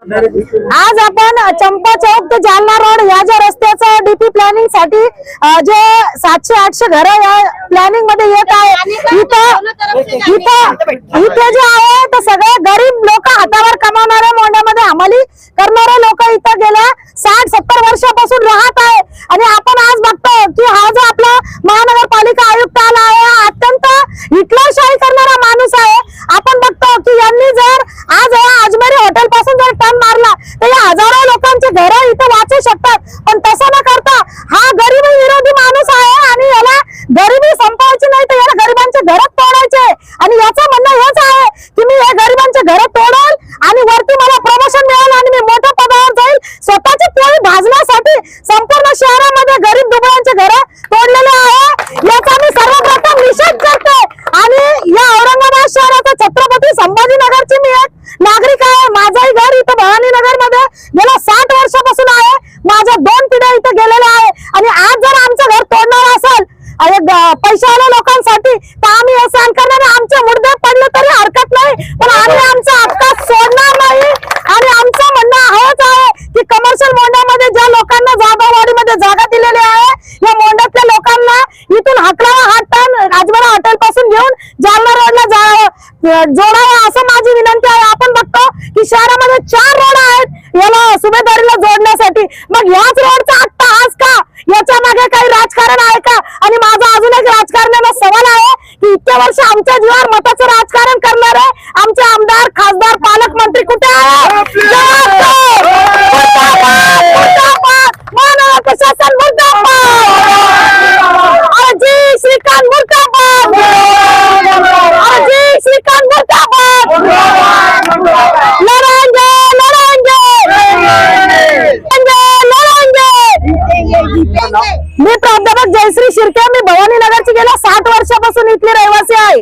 आज आपण चंपा चौक ते जालना रोड या ज्या रस्त्याचं डीपी प्लॅनिंग साठी जे 700-800 घर या प्लॅनिंग मध्ये येत आहे, इथे जे आहे ते सगळे गरीब लोक, हातावर कमावणारे, मोंड्यामध्ये हमाली करणारे लोक इथं गेल्या 60-70 वर्षापासून राहत आहे। आणि आपण आज बघतो की हा जो आपला महानगरपालिका आयुक्त आला आहे, हा अत्यंत हिटलरशाही करणारा माणूस आहे। आपण बघतो की यांनी जर आज अजमेरी हॉटेल पासून जर टर्न मारला तर या हजारो लोकांचे घर इथं वाचू शकतात, पण तसं न करता हा गरिबी विरोधी माणूस आहे आणि याला गरिबी संपवायची नाही तर याला गरिबांचे घर तोडायचे। आणि याचं म्हणणं हेच आहे की मी हे गरिबांचे घर तोडल आणि वरती मला प्रमोशन मिळेल आणि मी मोठ्या पदावर जाईल। स्वतःची पोळी भाजण्यासाठी संपूर्ण शहरामध्ये गरीब दुबळ्यांचे घर तोडलेले आहे, याचा मी सर्वप्रथम निषेध करते। आणि या औरंगाबाद शहराचा छत्रपती संभाजीनगरची मी एक नागरिक आहे। माझंही घर इथं भवानीनगर मध्ये गेल्या 60 वर्षापासून आहे, माझ्या 2 पिढ्या इथं गेलेल्या आहे। आणि आज जर आमचं घर तोडणार असेल पैशावाल्या लोकांसाठी तर आम्ही हे सहन करणार, आमचे मुर्दे पडले तरी हरकत नाही, पण आम्ही आमचा हक्क सोडणार नाही। आणि आमचं म्हणणं हेच आहे की कमर्शियल मोंड्यामध्ये ज्या लोकांना जागावाडीमध्ये जागा दिलेली आहे, या मोंड्यातल्या लोकांना इथून हकलावा, हा टर्न अजमेरा हॉटेल पासून घेऊन जालना रोडला जोडावा असं माझी विनंती आहे। आपण बघतो की शहरामध्ये 4 रोड आहेत याला सुभेदारीला जोडण्यासाठी, मग याच रोडचा आत्ता आज का? याच्या मागे काही राजकारण आहे का? आणि माझा अजून एक राजकारण्याला सवाल आहे की इतक्या वर्ष आमच्या जीवावर मताचं राजकारण करणारे आमचे आमदार, खासदार, पालकमंत्री कुठे आहे? प्रशासन मुर्दाबाद, अजी श्रीकांत मुर्दाबाद, अजी श्रीकांत मुर्दाबाद, लढेंगे लढेंगे लढेंगे। मी प्राध्यापक जयश्री शिर्के, मी भवानीनगरची गेल्या 60 वर्षापासून इथली रहिवासी आहे।